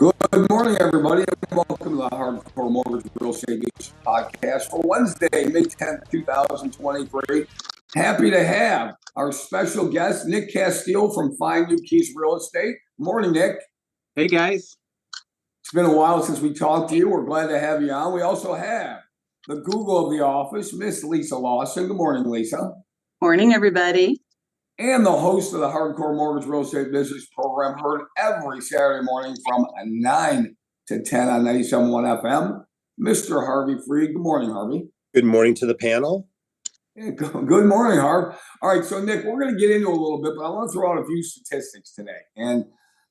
Good morning, everybody, and welcome to the Hardcore Mortgage Real Estate News Podcast for Wednesday, May 10th, 2023. Happy to have our special guest, Nick Castile from Find New Keys Real Estate. Good morning, Nick. Hey, guys. It's been a while since we talked to you. We're glad to have you on. We also have the Google of the office, Miss Lisa Lawson. Good morning, Lisa. Morning, everybody. And the host of the Hardcore Mortgage Real Estate Business Program, heard every Saturday morning from 9 to 10 on 97.1 FM, Mr. Harvey Freed. Good morning, Harvey. Good morning to the panel. Yeah, good morning, Harv. All right, so Nick, we're going to get into a little bit, but I want to throw out a few statistics today. And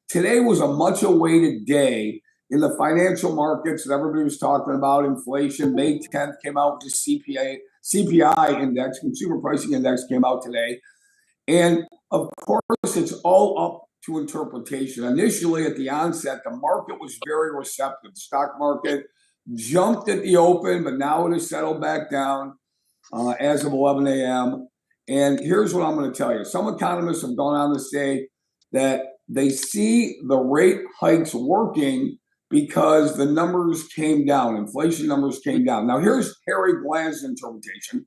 today was a much awaited day in the financial markets that everybody was talking about. Inflation, May 10th came out with the CPI index, Consumer Pricing Index came out today. And of course, it's all up to interpretation. Initially, at the onset, the market was very receptive. The stock market jumped at the open, but now it has settled back down as of 11 a.m. And here's what I'm going to tell you. Some economists have gone on to say that they see the rate hikes working because the numbers came down, inflation numbers came down. Now, here's Harry Bland's interpretation.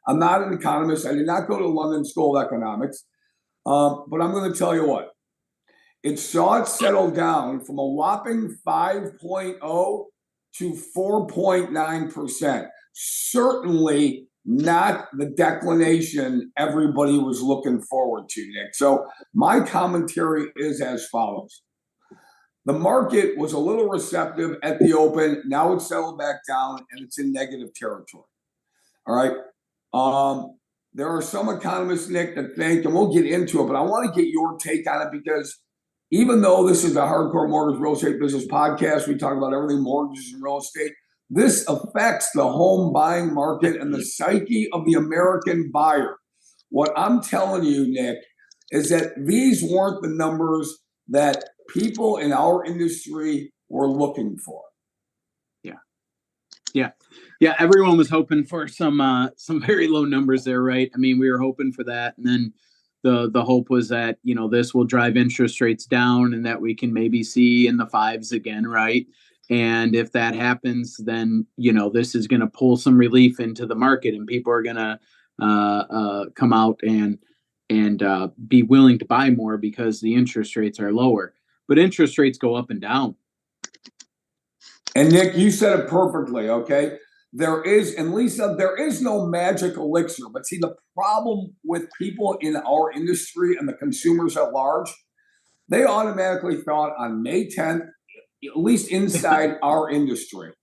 I'm not an economist. I did not go to the London School of Economics. But I'm going to tell you what. It saw it settle down from a whopping 5.0 to 4.9%. Certainly not the declination everybody was looking forward to, Nick. So my commentary is as follows. The market was a little receptive at the open. Now it's settled back down and it's in negative territory. All right. There are some economists, Nick, that think, and we'll get into it, but I want to get your take on it because even though this is the Hardcore Mortgage Real Estate Business Podcast, we talk about everything mortgages and real estate. This affects the home buying market and the psyche of the American buyer. What I'm telling you, Nick, is that these weren't the numbers that people in our industry were looking for. Yeah. Everyone was hoping for some very low numbers there, right? I mean, we were hoping for that, and then the hope was that this will drive interest rates down, and that we can maybe see in the fives again, right? And if that happens, then this is going to pull some relief into the market, and people are going to come out and be willing to buy more because the interest rates are lower. But interest rates go up and down. And Nick, you said it perfectly, okay? There is no magic elixir. But see, the problem with people in our industry and the consumers at large, they automatically thought on May 10th, at least inside our industry,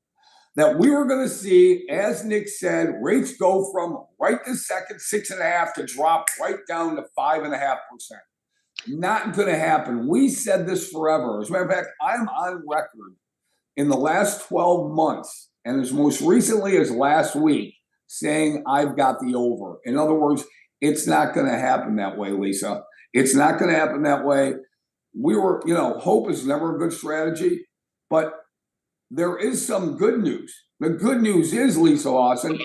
that we were going to see, as Nick said, rates go from right this second 6.5% to drop right down to 5.5%. Not going to happen. We said this forever. As a matter of fact, I'm on record in the last 12 months, and as most recently as last week, saying I've got the over. In other words, it's not going to happen that way, Lisa. It's not going to happen that way. Hope is never a good strategy, but there is some good news. The good news is, Lisa Lawson,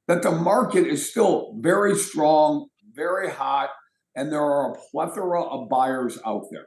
that the market is still very strong, very hot, and there are a plethora of buyers out there.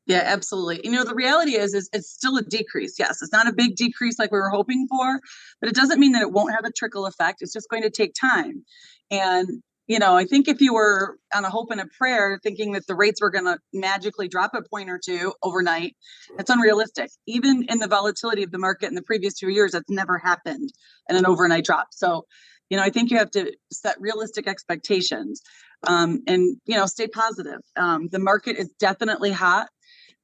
Yeah, absolutely. The reality is it's still a decrease. Yes, it's not a big decrease like we were hoping for, but it doesn't mean that it won't have a trickle effect. It's just going to take time. And, I think if you were on a hope and a prayer thinking that the rates were going to magically drop a point or two overnight, that's unrealistic. Even in the volatility of the market in the previous 2 years, that's never happened in an overnight drop. So, I think you have to set realistic expectations and stay positive. The market is definitely hot.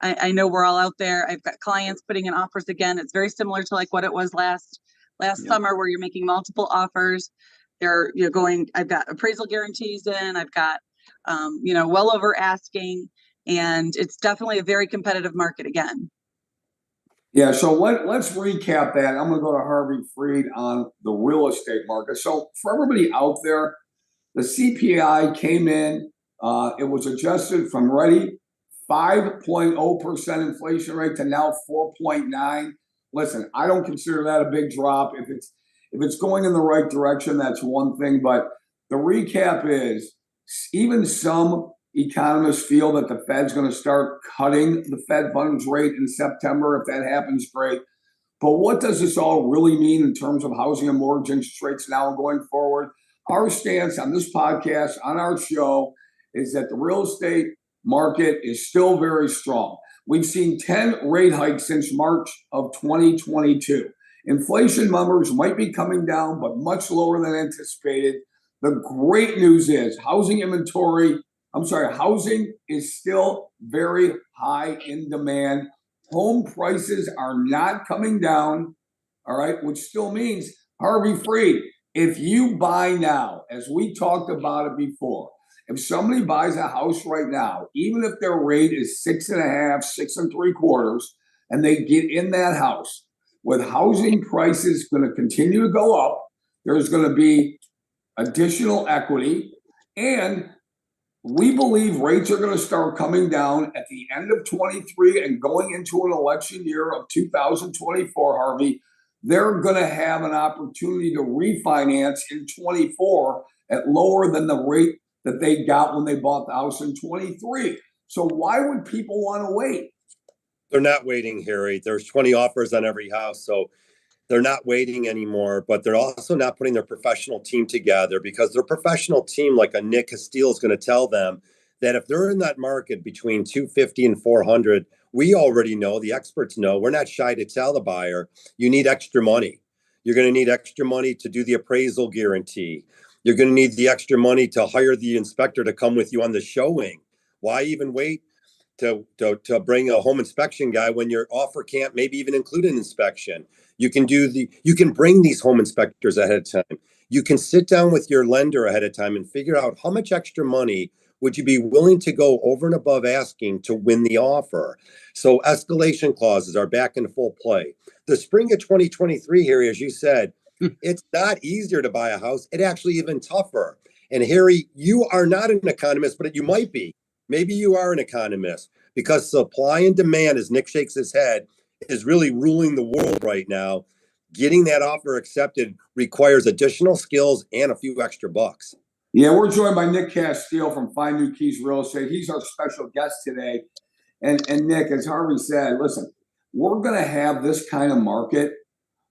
I know we're all out there. I've got clients putting in offers again. It's very similar to like what it was last summer, where you're making multiple offers. I've got appraisal guarantees in, I've got, well over asking, and it's definitely a very competitive market again. Yeah. So let's recap that. I'm going to go to Harvey Freed on the real estate market. So for everybody out there, the CPI came in, it was adjusted from 5.0% inflation rate to now 4.9. Listen, I don't consider that a big drop. If it's going in the right direction, that's one thing. But the recap is even some economists feel that the Fed's going to start cutting the Fed funds rate in September. If that happens, great. But what does this all really mean in terms of housing and mortgage interest rates now and going forward? Our stance on this podcast, on our show, is that the real estate market is still very strong. We've seen 10 rate hikes since March of 2022. Inflation numbers might be coming down, but much lower than anticipated. The great news is housing is still very high in demand. Home prices are not coming down, all right, which still means, Harvey Freed, if you buy now, as we talked about it before, if somebody buys a house right now, even if their rate is 6.5, 6.75, and they get in that house, with housing prices going to continue to go up, there's going to be additional equity, and we believe rates are going to start coming down at the end of 23 and going into an election year of 2024, Harvey. They're going to have an opportunity to refinance in 24 at lower than the rate that they got when they bought the house in 23. So why would people want to wait? They're not waiting, Harry. There's 20 offers on every house. So they're not waiting anymore, but they're also not putting their professional team together, because their professional team, like a Nick Castile, is going to tell them that if they're in that market between 250 and 400, we already know, the experts know, we're not shy to tell the buyer, you need extra money. You're going to need extra money to do the appraisal guarantee. You're going to need the extra money to hire the inspector to come with you on the showing. Why even wait to bring a home inspection guy when your offer can't maybe even include an inspection? You can bring these home inspectors ahead of time. You can sit down with your lender ahead of time and figure out how much extra money would you be willing to go over and above asking to win the offer. So escalation clauses are back in full play. The spring of 2023, Harry, as you said, it's not easier to buy a house. It's actually even tougher. And Harry, you are not an economist, but you might be. Maybe you are an economist, because supply and demand, as Nick shakes his head, is really ruling the world right now. Getting that offer accepted requires additional skills and a few extra bucks. Yeah, we're joined by Nick Castile from Find New Keys Real Estate. He's our special guest today. And Nick, as Harvey said, listen, we're going to have this kind of market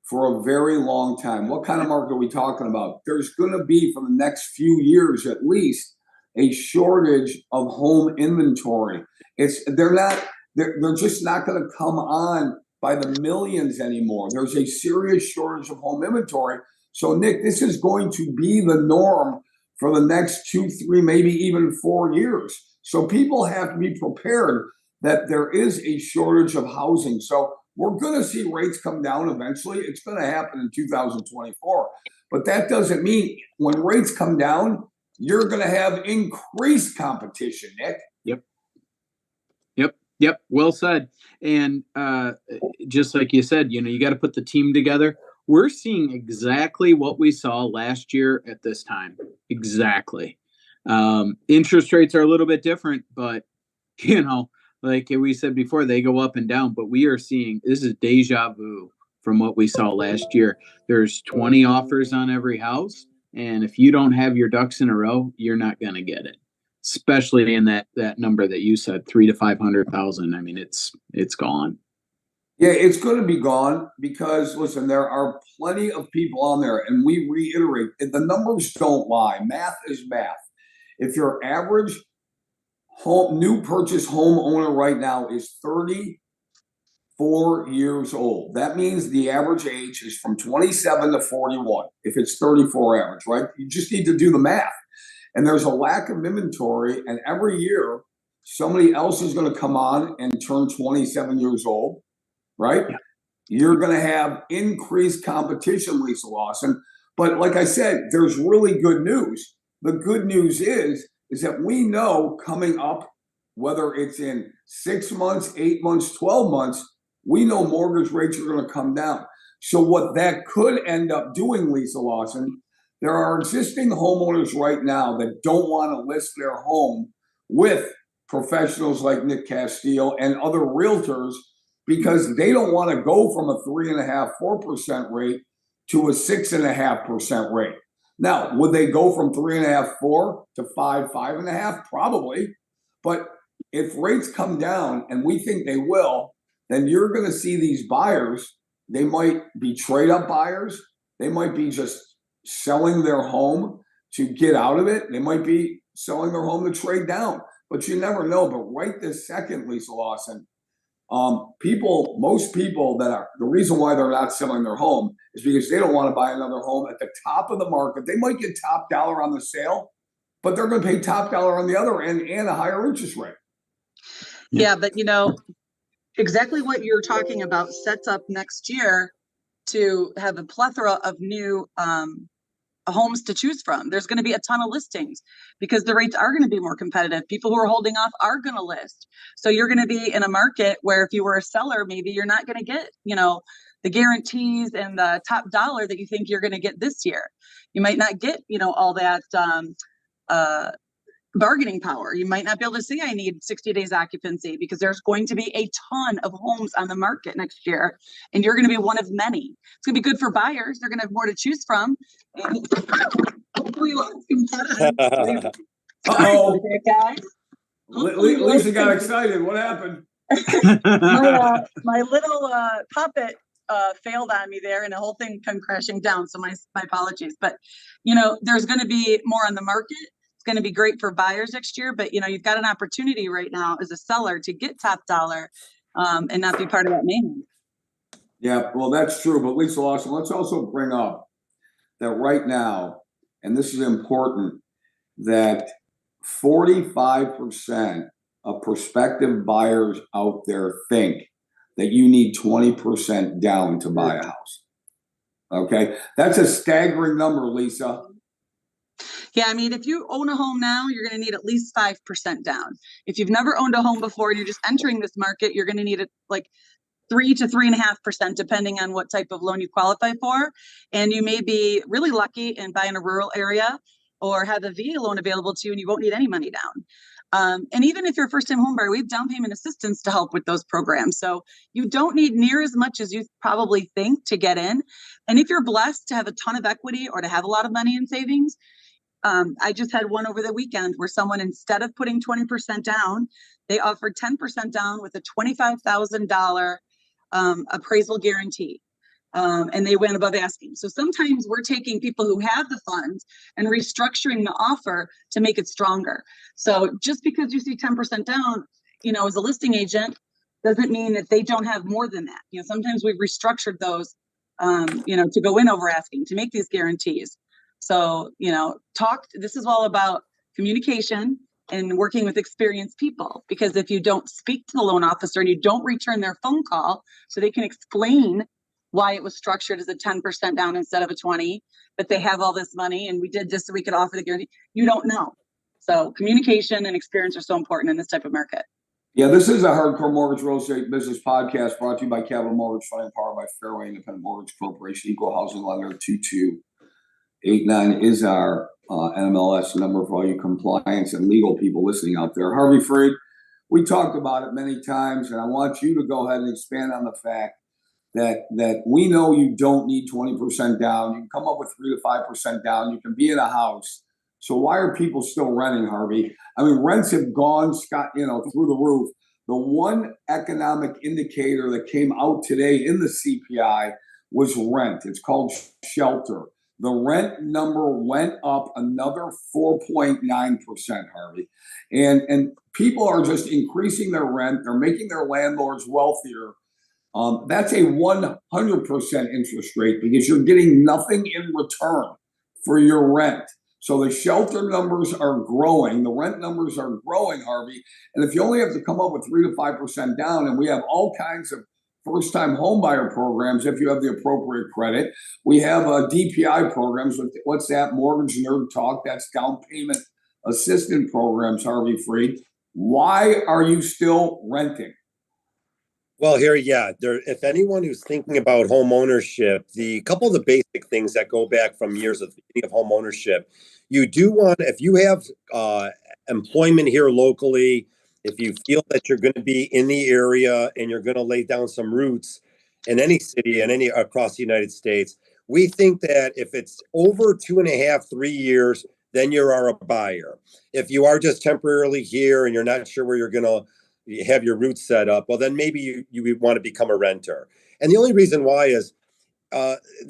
for a very long time. What kind of market are we talking about? There's going to be, for the next few years at least, a shortage of home inventory. They're just not going to come on by the millions anymore. There's a serious shortage of home inventory. So Nick, this is going to be the norm for the next 2, 3, maybe even 4 years. So people have to be prepared that there is a shortage of housing. So we're going to see rates come down eventually. It's going to happen in 2024. But that doesn't mean when rates come down, you're going to have increased competition, Nick. Yep. Well said. And just like you said, you got to put the team together. We're seeing exactly what we saw last year at this time. Exactly. Interest rates are a little bit different, but like we said before, they go up and down, but we are seeing, this is deja vu from what we saw last year. There's 20 offers on every house. And if you don't have your ducks in a row, you're not going to get it. Especially in that number that you said, 300,000 to 500,000. I mean, it's gone. Yeah, it's going to be gone because, listen, there are plenty of people on there, and we reiterate, the numbers don't lie. Math is math. If your average new purchase homeowner right now is 34 years old, that means the average age is from 27 to 41. If it's 34 average, right? You just need to do the math. And there's a lack of inventory, and every year somebody else is going to come on and turn 27 years old, right? Yeah. You're going to have increased competition, Lisa Lawson. But like I said, there's really good news. The good news is that we know coming up, whether it's in 6 months, 8 months, 12 months, we know mortgage rates are going to come down. So what that could end up doing, Lisa Lawson, there are existing homeowners right now that don't want to list their home with professionals like Nick Castile and other realtors because they don't want to go from a 3.5%, 4% rate to a 6.5% rate. Now, would they go from 3.5, 4 to 5, 5.5? Probably. But if rates come down, and we think they will, then you're going to see these buyers. They might be trade up buyers. They might be just selling their home to get out of it. They might be selling their home to trade down, but you never know. But right this second, Lisa Lawson, most people the reason why they're not selling their home is because they don't want to buy another home at the top of the market. They might get top dollar on the sale, but they're going to pay top dollar on the other end and a higher interest rate. Yeah, but exactly what you're talking about sets up next year to have a plethora of new homes to choose from. There's going to be a ton of listings because the rates are going to be more competitive. People who are holding off are going to list. So you're going to be in a market where if you were a seller, maybe you're not going to get, the guarantees and the top dollar that you think you're going to get this year. You might not get, all that bargaining power. You might not be able to say I need 60 days occupancy because there's going to be a ton of homes on the market next year, and you're going to be one of many. It's going to be good for buyers. They're going to have more to choose from. And hopefully less competitive. Uh-oh. Guys. Lisa got excited. What happened? My little puppet failed on me there, and the whole thing come crashing down. So my apologies. But there's going to be more on the market. It's going to be great for buyers next year, but you've got an opportunity right now as a seller to get top dollar and not be part of that mayhem. Yeah, well, that's true. But Lisa Lawson, let's also bring up that right now, and this is important, that 45% of prospective buyers out there think that you need 20% down to buy a house. Okay, that's a staggering number, Lisa. Yeah, I mean, if you own a home now, you're going to need at least 5% down. If you've never owned a home before and you're just entering this market, you're going to need it like 3 to 3.5%, depending on what type of loan you qualify for. And you may be really lucky and buy in a rural area or have a VA loan available to you and you won't need any money down. And even if you're a first-time home buyer, we have down payment assistance to help with those programs. So you don't need near as much as you probably think to get in. And if you're blessed to have a ton of equity or to have a lot of money in savings, I just had one over the weekend where someone, instead of putting 20% down, they offered 10% down with a $25,000 appraisal guarantee. And they went above asking. So sometimes we're taking people who have the funds and restructuring the offer to make it stronger. So just because you see 10% down, as a listing agent, doesn't mean that they don't have more than that. Sometimes we've restructured those, to go in over asking, to make these guarantees. So, this is all about communication and working with experienced people, because if you don't speak to the loan officer and you don't return their phone call so they can explain why it was structured as a 10% down instead of a 20, but they have all this money and we did this so we could offer the guarantee, you don't know. So communication and experience are so important in this type of market. Yeah, this is a Hardcore Mortgage Real Estate Business Podcast brought to you by Capital Mortgage Funding, powered by Fairway Independent Mortgage Corporation, Equal Housing Lender. 2289 is our NMLS number for all you compliance and legal people listening out there. Harvey Freed, we talked about it many times, and I want you to go ahead and expand on the fact that we know you don't need 20% down. You can come up with 3 to 5% down. You can be in a house. So why are people still renting, Harvey? I mean, rents have gone, through the roof. The one economic indicator that came out today in the CPI was rent. It's called shelter. The rent number went up another 4.9%, Harvey. And people are just increasing their rent. They're making their landlords wealthier. That's a 100% interest rate because you're getting nothing in return for your rent. So the shelter numbers are growing. The rent numbers are growing, Harvey. And if you only have to come up with 3 to 5% down, and we have all kinds of first-time homebuyer programs if you have the appropriate credit. We have DPI programs. What's that? Mortgage Nerd Talk. That's down payment assistance programs, Harvey Freed. Why are you still renting? Well, if anyone who's thinking about home ownership, the couple of the basic things that go back from years of the beginning of home ownership, you do want, if you have employment here locally, if you feel that you're going to be in the area and you're going to lay down some roots in any city and across the United States, we think that if it's over 2.5, 3 years, then you are a buyer. If you are just temporarily here and you're not sure where you're going to have your roots set up, well, then maybe you would want to become a renter. And the only reason why is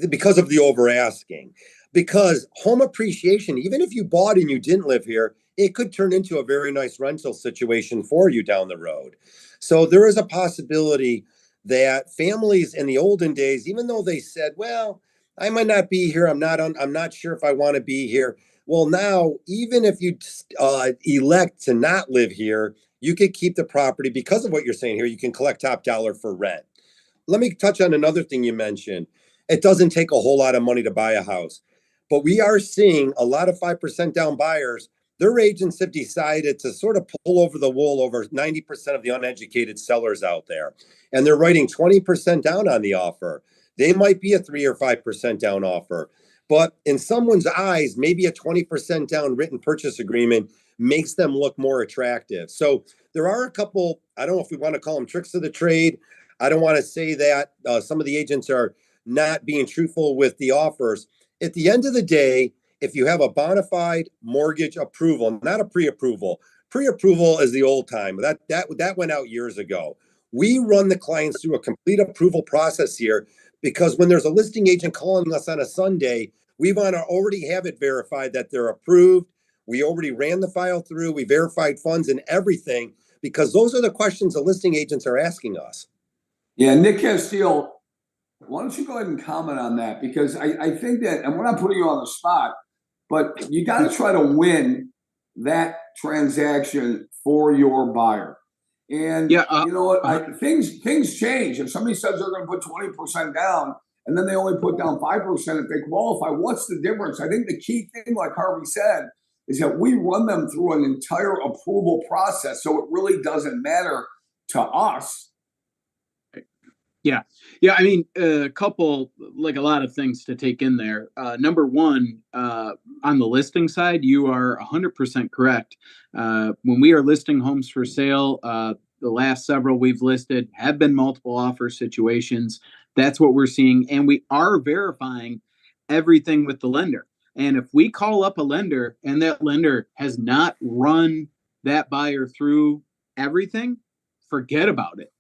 because of the over asking. Because home appreciation, even if you bought and you didn't live here, it could turn into a very nice rental situation for you down the road. So there is a possibility that families in the olden days, even though they said, well, I might not be here, I'm not sure if I want to be here. Well, now, even if you elect to not live here, you could keep the property because of what you're saying here. You can collect top dollar for rent. Let me touch on another thing you mentioned. It doesn't take a whole lot of money to buy a house, but we are seeing a lot of 5% down buyers. Their agents have decided to sort of pull over the wool over 90% of the uneducated sellers out there. And they're writing 20% down on the offer. They might be a 3 or 5% down offer, but in someone's eyes, maybe a 20% down written purchase agreement makes them look more attractive. So there are a couple, I don't know if we want to call them tricks of the trade. I don't want to say that some of the agents are not being truthful with the offers. At the end of the day, if you have a bona fide mortgage approval, not a pre-approval is the old time. That went out years ago. We run the clients through a complete approval process here because when there's a listing agent calling us on a Sunday, we want to already have it verified that they're approved. We already ran the file through. We verified funds and everything because those are the questions the listing agents are asking us. Yeah, Nick Castile, why don't you go ahead and comment on that? Because I think that, and we're not putting you on the spot, but you got to try to win that transaction for your buyer. And Yeah, you know what? Things change. If somebody says they're going to put 20% down and then they only put down 5% if they qualify, what's the difference? I think the key thing, like Harvey said, is that we run them through an entire approval process. So it really doesn't matter to us. Yeah. Yeah. I mean, a couple, like a lot of things to take in there. Number one, on the listing side, you are 100% correct. When we are listing homes for sale, the last several we've listed have been multiple offer situations. That's what we're seeing. And we are verifying everything with the lender. And if we call up a lender and that lender has not run that buyer through everything, forget about it.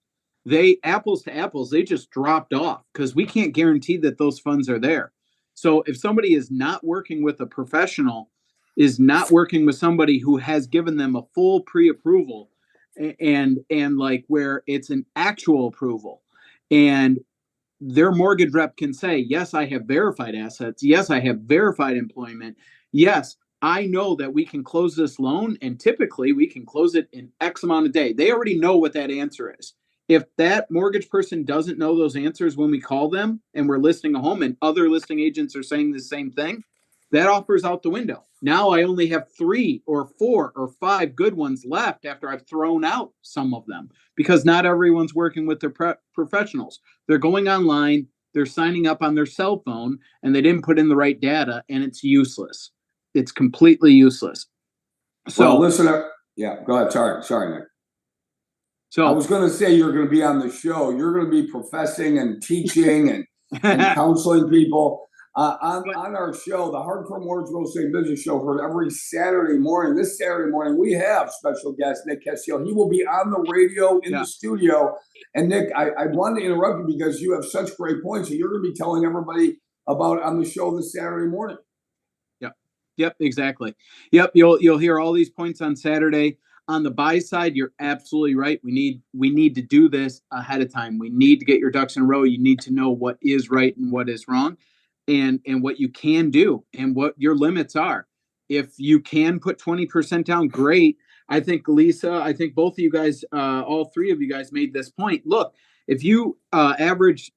They apples to apples, they just dropped off because we can't guarantee that those funds are there. So if somebody is not working with a professional, is not working with somebody who has given them a full pre-approval and like where it's an actual approval and their mortgage rep can say, yes, I have verified assets. Yes, I have verified employment. Yes, I know that we can close this loan and typically we can close it in X amount of day. They already know what that answer is. If that mortgage person doesn't know those answers when we call them and we're listing a home and other listing agents are saying the same thing, that offer's out the window. Now I only have 3 or 4 or 5 good ones left after I've thrown out some of them because not everyone's working with their professionals. They're going online, they're signing up on their cell phone, and they didn't put in the right data, and it's useless. It's completely useless. So, well, listen, yeah, go ahead. Sorry, Nick. So I was going to say you're going to be on the show. You're going to be professing and teaching and counseling people on our show, the Hardcore Mortgage Real Estate Business Show, heard every Saturday morning. This Saturday morning, we have special guest Nick Castile. He will be on the radio in the studio. And Nick, I wanted to interrupt you because you have such great points that you're going to be telling everybody about on the show this Saturday morning. Yep, exactly. Yep, you'll hear all these points on Saturday. On the buy side, you're absolutely right. We need to do this ahead of time. We need to get your ducks in a row. You need to know what is right and what is wrong, and what you can do and what your limits are. If you can put 20% down, great. I think Lisa, I think both of you guys, all three of you guys made this point. Look, if you average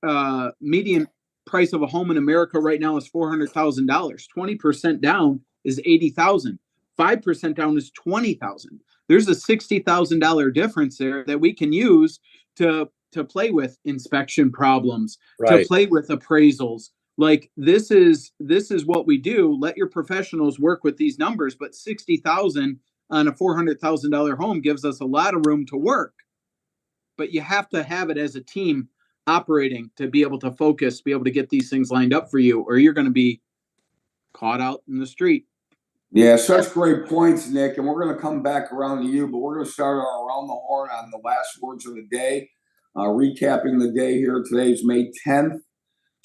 median price of a home in America right now is $400,000. 20% down is $80,000. 5% down is $20,000. There's a $60,000 difference there that we can use to play with inspection problems, to play with appraisals. Like this is what we do. Let your professionals work with these numbers, but $60,000 on a $400,000 home gives us a lot of room to work. But you have to have it as a team operating to be able to focus, be able to get these things lined up for you, or you're going to be caught out in the street. Yeah, such great points, Nick. And we're going to come back around to you, but we're going to start our around the horn on the last words of the day. Recapping the day here. Today is May 10th,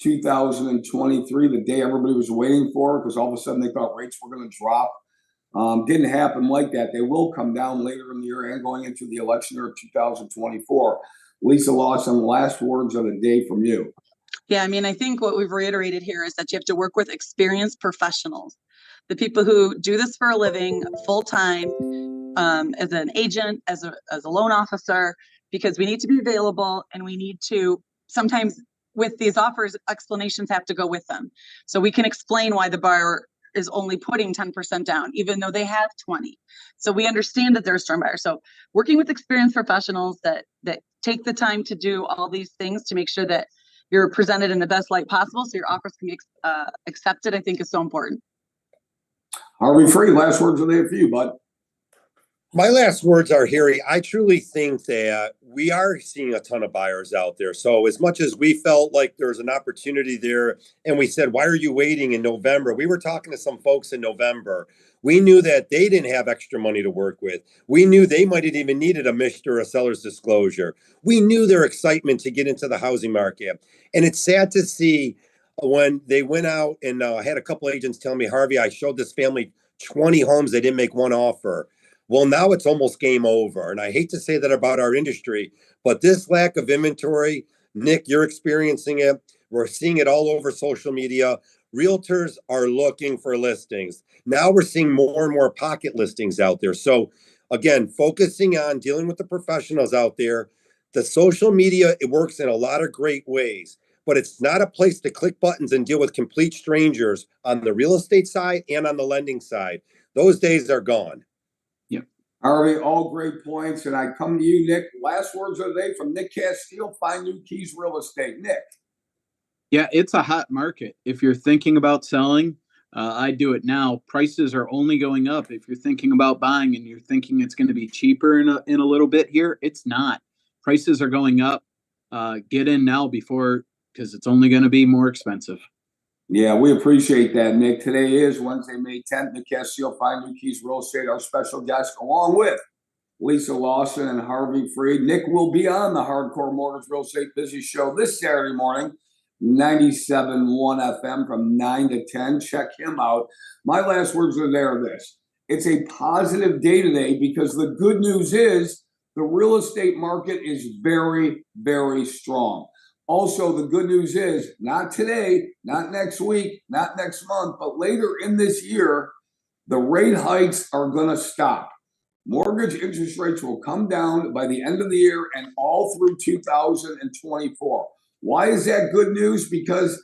2023, the day everybody was waiting for because all of a sudden they thought rates were going to drop. Didn't happen like that. They will come down later in the year and going into the election year of 2024. Lisa Lawson, last words of the day from you. Yeah, I mean, I think what we've reiterated here is that you have to work with experienced professionals, the people who do this for a living full time, as an agent, as a loan officer, because we need to be available and we need to sometimes with these offers, explanations have to go with them. So we can explain why the buyer is only putting 10% down, even though they have 20. So we understand that they're a strong buyer. So working with experienced professionals that take the time to do all these things to make sure that you're presented in the best light possible so your offers can be accepted, I think is so important. Harvey Freed, last words of the day for you, bud. My last words are, Harry, I truly think that we are seeing a ton of buyers out there. So as much as we felt like there was an opportunity there and we said, why are you waiting in November? We were talking to some folks in November. We knew that they didn't have extra money to work with. We knew they might have even needed a MISH or a seller's disclosure. We knew their excitement to get into the housing market. And it's sad to see when they went out and I had a couple agents tell me, Harvey, I showed this family 20 homes. They didn't make one offer. Well, now it's almost game over. And I hate to say that about our industry, but this lack of inventory, Nick, you're experiencing it. We're seeing it all over social media. Realtors are looking for listings. Now we're seeing more and more pocket listings out there. So again, focusing on dealing with the professionals out there. The social media, it works in a lot of great ways, but it's not a place to click buttons and deal with complete strangers on the real estate side and on the lending side. Those days are gone. Harvey, all great points. And I come to you, Nick. Last words of the day from Nick Castile, Find New Keys Real Estate. Nick. Yeah, it's a hot market. If you're thinking about selling, I do it now. Prices are only going up. If you're thinking about buying and you're thinking it's going to be cheaper in a little bit here, it's not. Prices are going up. Get in now before, because it's only going to be more expensive. Yeah, we appreciate that, Nick. Today is Wednesday, May 10th. Nick Castile, Find New Keys Real Estate, our special guest, along with Lisa Lawson and Harvey Freed. Nick will be on the Hardcore Mortgage Real Estate Business Show this Saturday morning, 97.1 FM from 9 to 10. Check him out. My last words are there this. It's a positive day today because the good news is the real estate market is very, very strong. Also, the good news is not today, not next week, not next month, but later in this year, the rate hikes are going to stop. Mortgage interest rates will come down by the end of the year and all through 2024. Why is that good news? Because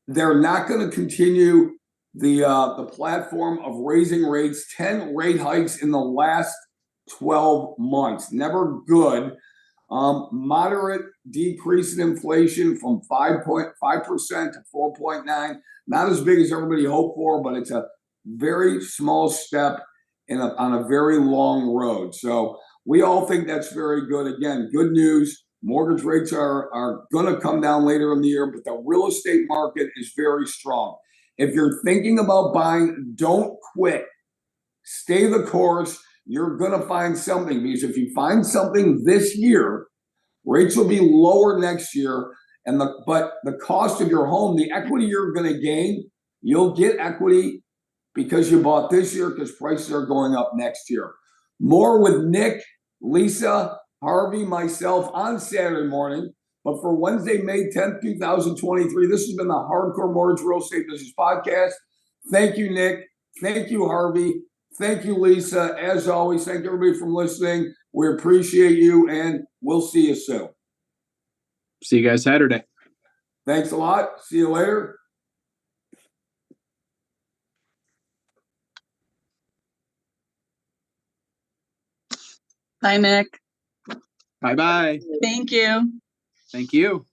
they're not going to continue the platform of raising rates. 10 rate hikes in the last 12 months. Never good. Moderate decrease in inflation from 5.5% to 4.9. Not as big as everybody hoped for, but it's a very small step on a very long road. So we all think that's very good. Again, good news. Mortgage rates are going to come down later in the year, but the real estate market is very strong. If you're thinking about buying, don't quit. Stay the course. You're going to find something, because if you find something this year, rates will be lower next year. But the cost of your home, the equity you're going to gain, you'll get equity because you bought this year, because prices are going up next year. More with Nick, Lisa, Harvey, myself on Saturday morning. But for Wednesday, May 10th, 2023, this has been the Hardcore Mortgage Real Estate Business Podcast. Thank you, Nick. Thank you, Harvey. Thank you, Lisa. As always, thank everybody for listening. We appreciate you, and we'll see you soon. See you guys Saturday. Thanks a lot. See you later. Bye, Nick. Bye-bye. Thank you. Thank you.